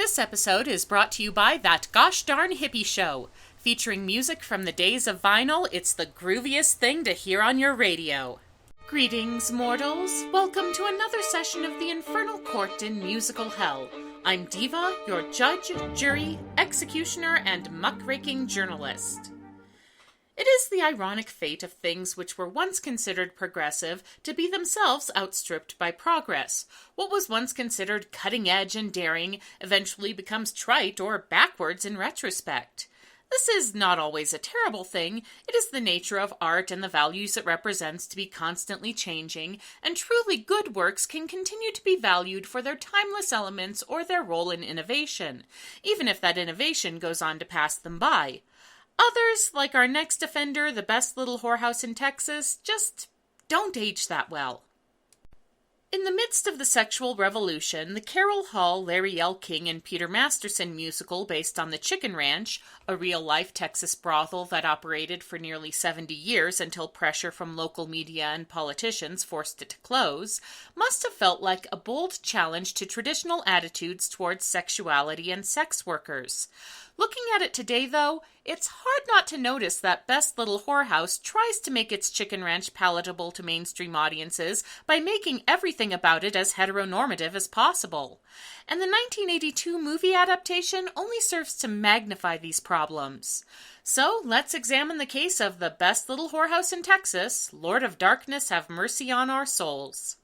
This episode is brought to you by That Gosh Darn Hippie Show. Featuring music from the days of vinyl, it's the grooviest thing to hear on your radio. Greetings, mortals. Welcome to another session of the Infernal Court in Musical Hell. I'm Diva, your judge, jury, executioner, and muckraking journalist. It is the ironic fate of things which were once considered progressive to be themselves outstripped by progress. What was once considered cutting-edge and daring eventually becomes trite or backwards in retrospect. This is not always a terrible thing. It is the nature of art and the values it represents to be constantly changing, and truly good works can continue to be valued for their timeless elements or their role in innovation, even if that innovation goes on to pass them by. Others, like our next offender, the best little whorehouse in Texas, just don't age that well. In the midst of the sexual revolution, the Carol Hall, Larry L. King, and Peter Masterson musical based on the Chicken Ranch, a real-life Texas brothel that operated for nearly 70 years until pressure from local media and politicians forced it to close, must have felt like a bold challenge to traditional attitudes towards sexuality and sex workers. Looking at it today, though, it's hard not to notice that Best Little Whorehouse tries to make its Chicken Ranch palatable to mainstream audiences by making everything about it as heteronormative as possible. And the 1982 movie adaptation only serves to magnify these problems. So, let's examine the case of the Best Little Whorehouse in Texas. Lord of Darkness, have mercy on our souls.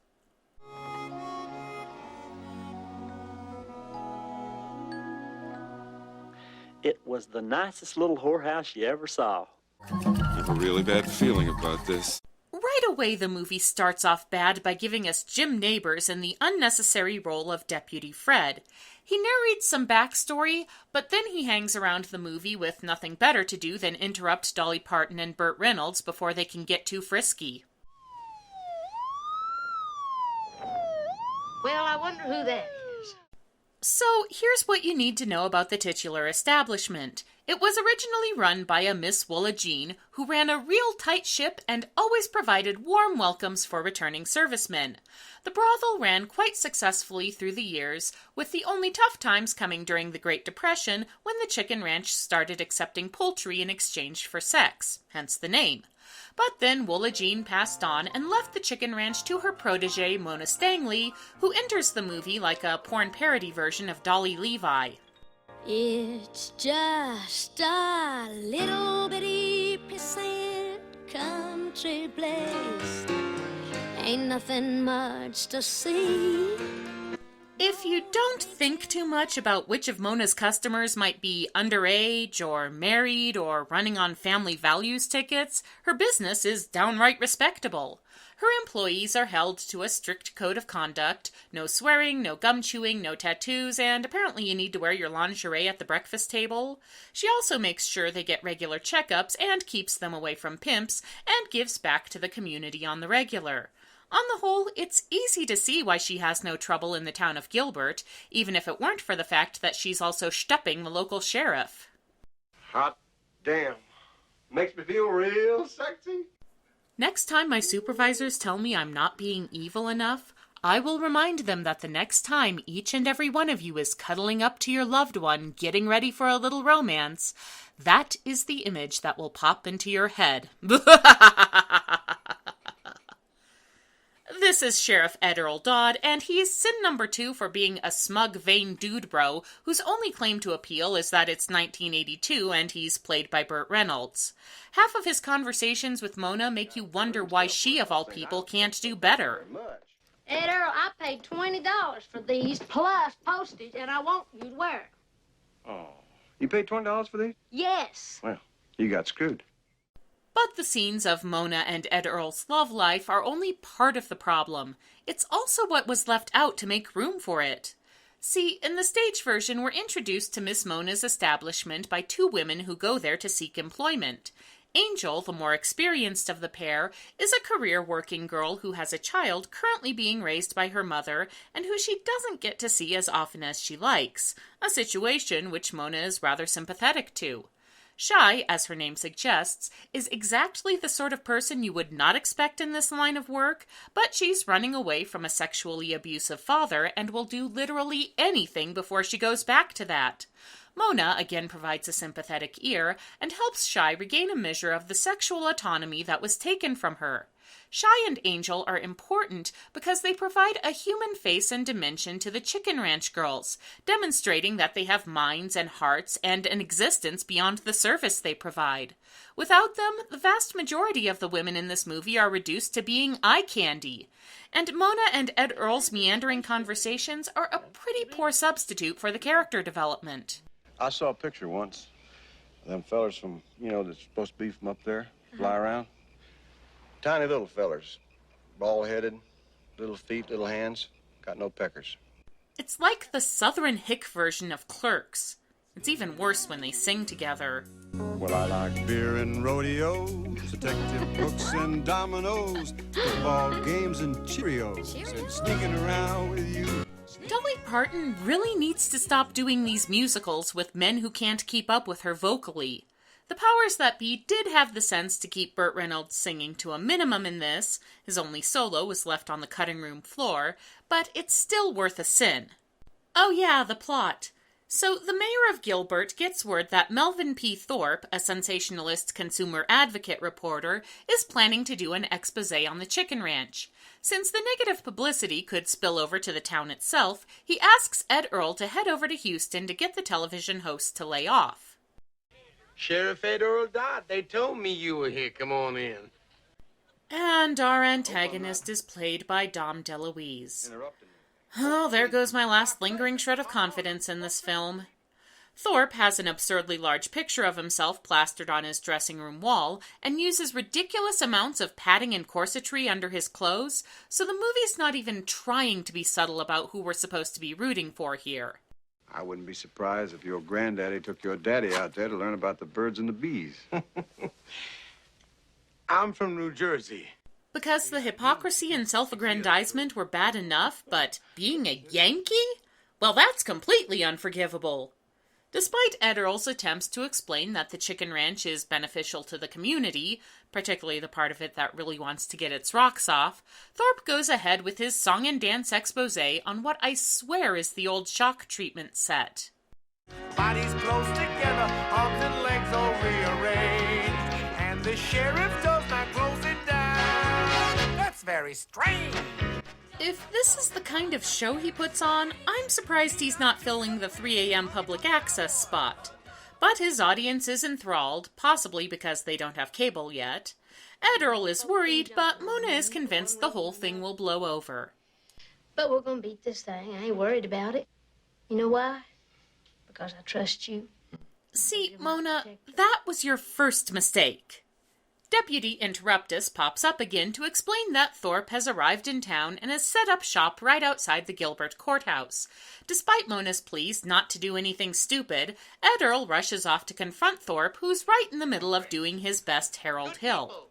It was the nicest little whorehouse you ever saw. I have a really bad feeling about this. Right away, the movie starts off bad by giving us Jim Neighbors in the unnecessary role of Deputy Fred. He narrates some backstory, but then he hangs around the movie with nothing better to do than interrupt Dolly Parton and Burt Reynolds before they can get too frisky. Well, I wonder who that is. So, here's what you need to know about the titular establishment. It was originally run by a Miss Woola Jean, who ran a real tight ship and always provided warm welcomes for returning servicemen. The brothel ran quite successfully through the years, with the only tough times coming during the Great Depression when the Chicken Ranch started accepting poultry in exchange for sex, hence the name. But then Woola Jean passed on and left the Chicken Ranch to her protege, Mona Stangley, who enters the movie like a porn parody version of Dolly Levi. It's just a little bitty pissant country place. Ain't nothing much to see. If you don't think too much about which of Mona's customers might be underage or married or running on family values tickets, her business is downright respectable. Her employees are held to a strict code of conduct, no swearing, no gum chewing, no tattoos, and apparently you need to wear your lingerie at the breakfast table. She also makes sure they get regular checkups and keeps them away from pimps and gives back to the community on the regular. On the whole, it's easy to see why she has no trouble in the town of Gilbert, even if it weren't for the fact that she's also stupping the local sheriff. Hot damn. Makes me feel real sexy. Next time my supervisors tell me I'm not being evil enough, I will remind them that the next time each and every one of you is cuddling up to your loved one, getting ready for a little romance, that is the image that will pop into your head. This is Sheriff Ed Earl Dodd, and he's sin number 2 for being a smug, vain dude bro whose only claim to appeal is that it's 1982 and he's played by Burt Reynolds. Half of his conversations with Mona make you wonder why she, of all people, can't do better. Ed Earl, I paid $20 for these plus postage, and I want you to wear them. Oh, you paid $20 for these? Yes. Well, you got screwed. But the scenes of Mona and Ed Earl's love life are only part of the problem. It's also what was left out to make room for it. See, in the stage version, we're introduced to Miss Mona's establishment by two women who go there to seek employment. Angel, the more experienced of the pair, is a career working girl who has a child currently being raised by her mother and who she doesn't get to see as often as she likes, a situation which Mona is rather sympathetic to. Shy, as her name suggests, is exactly the sort of person you would not expect in this line of work, but she's running away from a sexually abusive father and will do literally anything before she goes back to that. Mona again provides a sympathetic ear and helps Shy regain a measure of the sexual autonomy that was taken from her. Shy and Angel are important because they provide a human face and dimension to the Chicken Ranch girls, demonstrating that they have minds and hearts and an existence beyond the service they provide. Without them, the vast majority of the women in this movie are reduced to being eye candy. And Mona and Ed Earl's meandering conversations are a pretty poor substitute for the character development. I saw a picture once. Them fellers from, that's supposed to be from up there, fly around. Tiny little fellers. Bald-headed, little feet, little hands. Got no peckers. It's like the Southern Hick version of Clerks. It's even worse when they sing together. Well, I like beer and rodeos, detective books and dominoes, football games and Cheerios, and sneaking around with you. Dolly Parton really needs to stop doing these musicals with men who can't keep up with her vocally. The powers that be did have the sense to keep Burt Reynolds singing to a minimum in this. His only solo was left on the cutting room floor, but it's still worth a sin. Oh yeah, the plot. So the mayor of Gilbert gets word that Melvin P. Thorpe, a sensationalist consumer advocate reporter, is planning to do an expose on the chicken ranch. Since the negative publicity could spill over to the town itself, he asks Ed Earl to head over to Houston to get the television host to lay off. Sheriff Ed Earl Dodd, they told me you were here. Come on in. And our antagonist is played by Dom DeLuise. Oh, there goes my last lingering shred of confidence in this film. Thorpe has an absurdly large picture of himself plastered on his dressing room wall and uses ridiculous amounts of padding and corsetry under his clothes, so the movie's not even trying to be subtle about who we're supposed to be rooting for here. I wouldn't be surprised if your granddaddy took your daddy out there to learn about the birds and the bees. I'm from New Jersey. Because the hypocrisy and self-aggrandizement were bad enough, but being a Yankee? Well, that's completely unforgivable. Despite Ed Earl's attempts to explain that the chicken ranch is beneficial to the community, particularly the part of it that really wants to get its rocks off, Thorpe goes ahead with his song and dance expose on what I swear is the old shock treatment set. Bodies close together, arms and legs all rearranged, and the sheriff does not close it down. That's very strange. If this is the kind of show he puts on, I'm surprised he's not filling the 3 a.m. public access spot. But his audience is enthralled, possibly because they don't have cable yet. Ed Earl is worried, but Mona is convinced the whole thing will blow over. But we're gonna beat this thing. I ain't worried about it. You know why? Because I trust you. See, Mona, that was your first mistake. Deputy Interruptus pops up again to explain that Thorpe has arrived in town and has set up shop right outside the Gilbert courthouse. Despite Mona's pleas not to do anything stupid, Ed Earl rushes off to confront Thorpe, who's right in the middle of doing his best Harold Hill.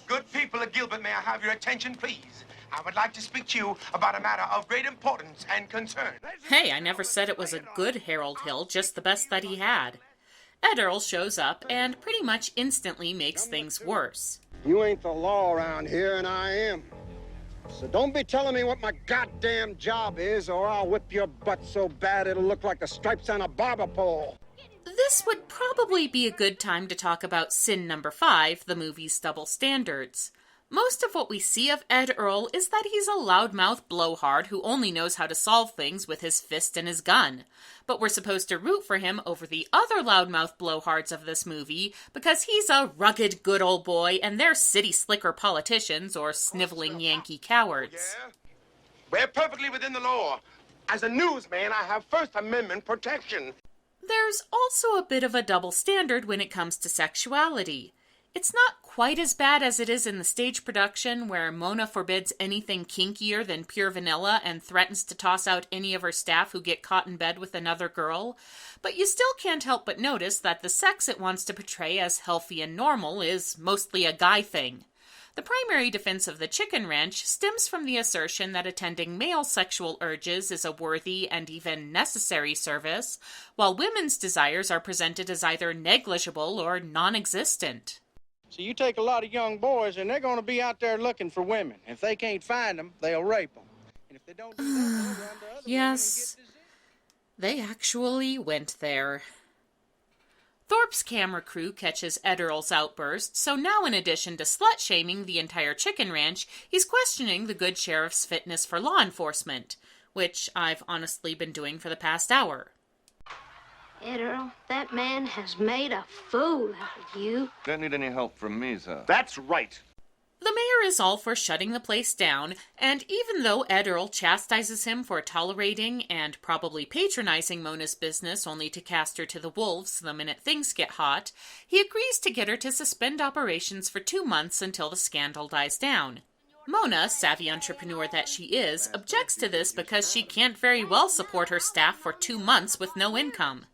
Good people of Gilbert, may I have your attention, please? I would like to speak to you about a matter of great importance and concern. Hey, I never said it was a good Harold Hill, just the best that he had. Ed Earl shows up and pretty much instantly makes things worse. You ain't the law around here, and I am. So don't be telling me what my goddamn job is, or I'll whip your butt so bad it'll look like the stripes on a barber pole. This would probably be a good time to talk about sin number 5, the movie's double standards. Most of what we see of Ed Earl is that he's a loudmouth blowhard who only knows how to solve things with his fist and his gun. But we're supposed to root for him over the other loudmouth blowhards of this movie because he's a rugged good old boy and they're city slicker politicians or sniveling Yankee cowards. Yeah? We're perfectly within the law. As a newsman, I have First Amendment protection. There's also a bit of a double standard when it comes to sexuality. It's not quite as bad as it is in the stage production, where Mona forbids anything kinkier than pure vanilla and threatens to toss out any of her staff who get caught in bed with another girl, but you still can't help but notice that the sex it wants to portray as healthy and normal is mostly a guy thing. The primary defense of the chicken ranch stems from the assertion that attending male sexual urges is a worthy and even necessary service, while women's desires are presented as either negligible or non-existent. So you take a lot of young boys, and they're going to be out there looking for women. If they can't find them, they'll rape them. And if they don't do that, they'll run to other Yes, women and get disease. they actually went there. Thorpe's camera crew catches Ed Earl's outburst, so now in addition to slut-shaming the entire chicken ranch, he's questioning the good sheriff's fitness for law enforcement, which I've honestly been doing for the past hour. Ed Earl, that man has made a fool out of you. Don't need any help from me, sir. That's right. The mayor is all for shutting the place down, and even though Ed Earl chastises him for tolerating and probably patronizing Mona's business only to cast her to the wolves the minute things get hot, he agrees to get her to suspend operations for 2 months until the scandal dies down. Mona, savvy entrepreneur that she is, objects to this because she can't very well support her staff for 2 months with no income.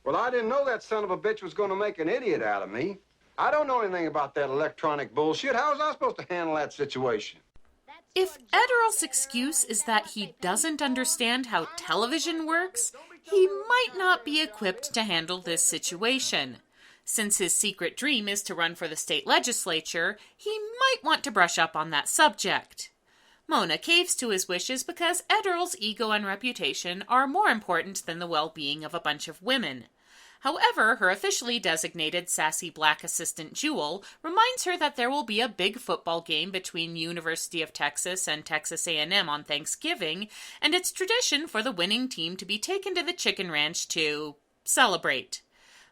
Well, I didn't know that son of a bitch was going to make an idiot out of me. I don't know anything about that electronic bullshit. How was I supposed to handle that situation? If Ed Earl's excuse is that he doesn't understand how television works, he might not be equipped to handle this situation. Since his secret dream is to run for the state legislature, he might want to brush up on that subject. Mona caves to his wishes because Ed Earl's ego and reputation are more important than the well-being of a bunch of women. However, her officially designated sassy black assistant Jewel reminds her that there will be a big football game between University of Texas and Texas A&M on Thanksgiving, and it's tradition for the winning team to be taken to the chicken ranch to celebrate.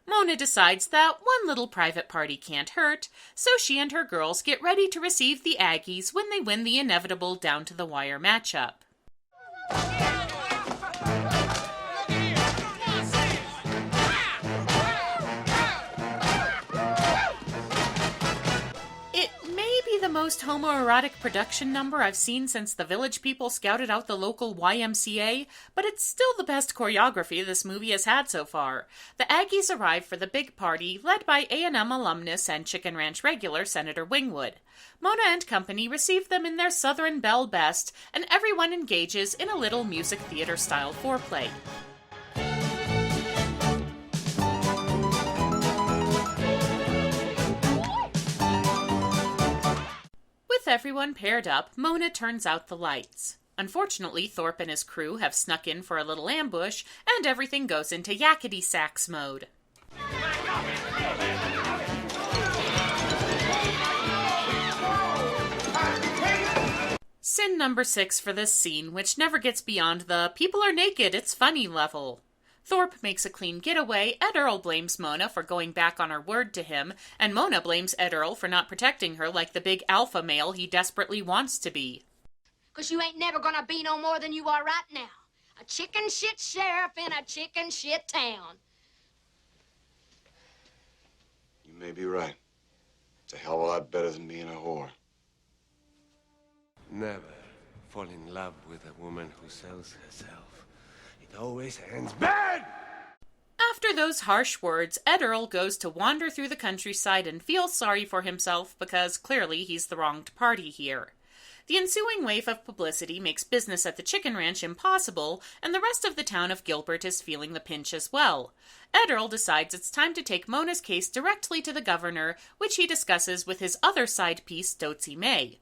Mona decides that one little private party can't hurt, so she and her girls get ready to receive the Aggies when they win the inevitable down-to-the-wire matchup. The most homoerotic production number I've seen since the Village People scouted out the local YMCA, but it's still the best choreography this movie has had so far. The Aggies arrive for the big party, led by A&M alumnus and Chicken Ranch regular Senator Wingwood. Mona and company receive them in their Southern belle best, and everyone engages in a little music theater-style foreplay. With everyone paired up, Mona turns out the lights. Unfortunately, Thorpe and his crew have snuck in for a little ambush, and everything goes into yakety-sax mode. Sin number 6 for this scene, which never gets beyond the people are naked, it's funny level. Thorpe makes a clean getaway, Ed Earl blames Mona for going back on her word to him, and Mona blames Ed Earl for not protecting her like the big alpha male he desperately wants to be. 'Cause you ain't never gonna be no more than you are right now. A chicken shit sheriff in a chicken shit town. You may be right. It's a hell of a lot better than being a whore. Never fall in love with a woman who sells herself. It always ends bad! After those harsh words, Ed Earl goes to wander through the countryside and feels sorry for himself because clearly he's the wronged party here. The ensuing wave of publicity makes business at the chicken ranch impossible, and the rest of the town of Gilbert is feeling the pinch as well. Ed Earl decides it's time to take Mona's case directly to the governor, which he discusses with his other side piece, Dotsy May.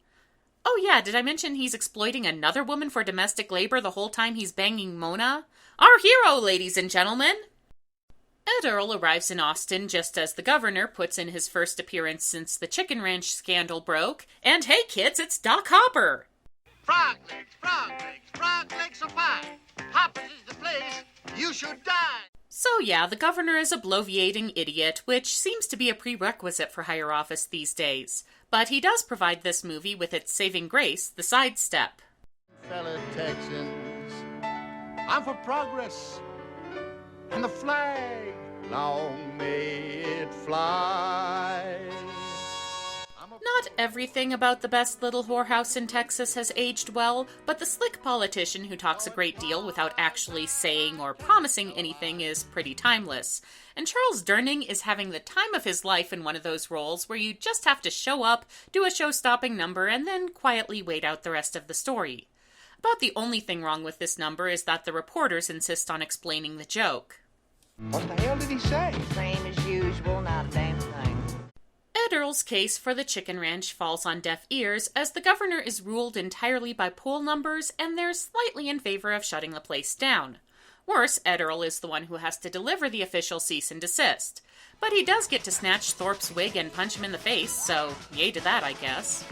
Oh yeah, did I mention he's exploiting another woman for domestic labor the whole time he's banging Mona? Our hero, ladies and gentlemen! Ed Earl arrives in Austin just as the governor puts in his first appearance since the chicken ranch scandal broke. And hey kids, it's Doc Hopper! Frog legs are fine. Hopper's is the place you should die. So yeah, the governor is a bloviating idiot, which seems to be a prerequisite for higher office these days. But he does provide this movie with its saving grace, the sidestep. Fellow Texans, I'm for progress and the flag, long may it fly. Not everything about the best little whorehouse in Texas has aged well, but the slick politician who talks a great deal without actually saying or promising anything is pretty timeless. And Charles Durning is having the time of his life in one of those roles where you just have to show up, do a show-stopping number, and then quietly wait out the rest of the story. About the only thing wrong with this number is that the reporters insist on explaining the joke. What the hell did he say? Same as usual, not a damn thing. Ed Earl's case for the chicken ranch falls on deaf ears as the governor is ruled entirely by poll numbers and they're slightly in favor of shutting the place down. Worse, Ed Earl is the one who has to deliver the official cease and desist. But he does get to snatch Thorpe's wig and punch him in the face, so yay to that, I guess.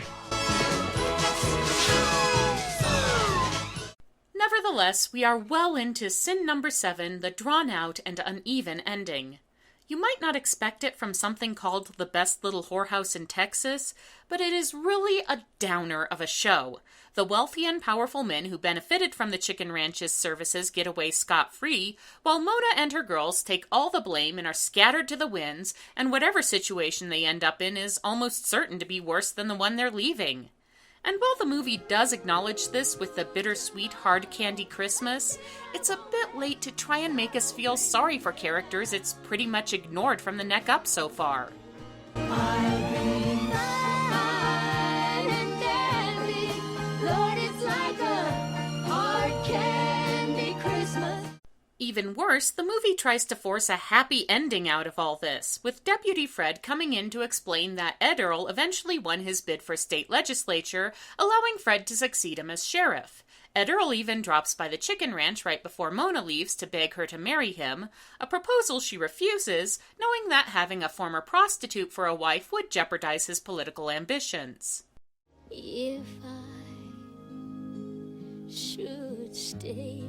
Nevertheless, we are well into sin number 7, the drawn-out and uneven ending. You might not expect it from something called The Best Little Whorehouse in Texas, but it is really a downer of a show. The wealthy and powerful men who benefited from the chicken ranch's services get away scot-free, while Mona and her girls take all the blame and are scattered to the winds, and whatever situation they end up in is almost certain to be worse than the one they're leaving. And while the movie does acknowledge this with the bittersweet hard candy Christmas, it's a bit late to try and make us feel sorry for characters it's pretty much ignored from the neck up so far. I'll be fine and dandy. Lord, it's like a hard candy Christmas. Even worse, the movie tries to force a happy ending out of all this, with Deputy Fred coming in to explain that Ed Earl eventually won his bid for state legislature, allowing Fred to succeed him as sheriff. Ed Earl even drops by the chicken ranch right before Mona leaves to beg her to marry him, a proposal she refuses, knowing that having a former prostitute for a wife would jeopardize his political ambitions. If I should stay,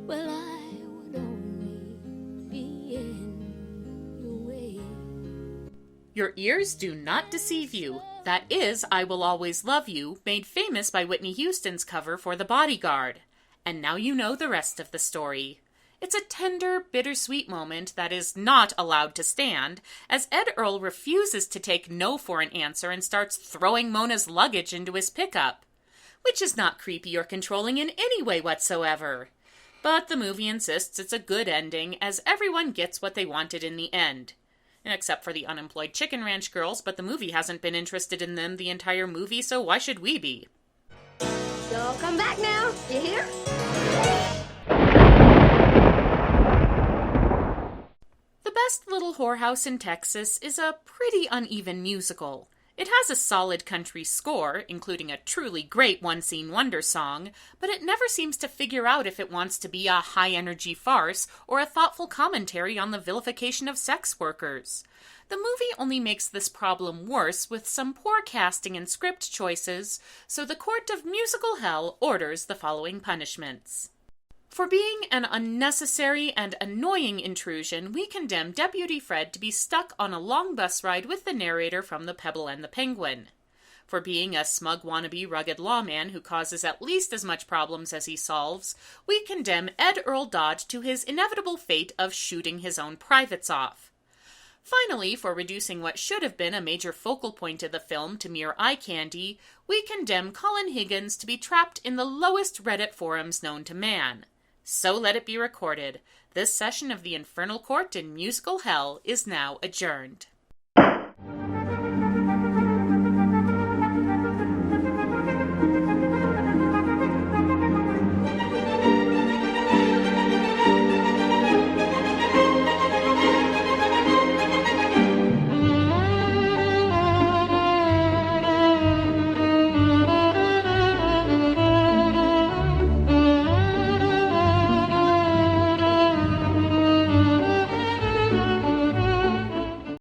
well, I would only be in your way. Your ears do not deceive you. That is I Will Always Love You, made famous by Whitney Houston's cover for The Bodyguard. And now you know the rest of the story. It's a tender, bittersweet moment that is not allowed to stand, as Ed Earl refuses to take no for an answer and starts throwing Mona's luggage into his pickup. Which is not creepy or controlling in any way whatsoever. But the movie insists it's a good ending, as everyone gets what they wanted in the end. Except for the unemployed Chicken Ranch girls, but the movie hasn't been interested in them the entire movie, so why should we be? So come back now, you hear? The Best Little Whorehouse in Texas is a pretty uneven musical. It has a solid country score, including a truly great one-scene wonder song, but it never seems to figure out if it wants to be a high-energy farce or a thoughtful commentary on the vilification of sex workers. The movie only makes this problem worse with some poor casting and script choices, so the Court of Musical Hell orders the following punishments. For being an unnecessary and annoying intrusion, we condemn Deputy Fred to be stuck on a long bus ride with the narrator from The Pebble and the Penguin. For being a smug wannabe rugged lawman who causes at least as much problems as he solves, we condemn Ed Earl Dodd to his inevitable fate of shooting his own privates off. Finally, for reducing what should have been a major focal point of the film to mere eye candy, we condemn Colin Higgins to be trapped in the lowest Reddit forums known to man. So let it be recorded. This session of the Infernal Court in Musical Hell is now adjourned.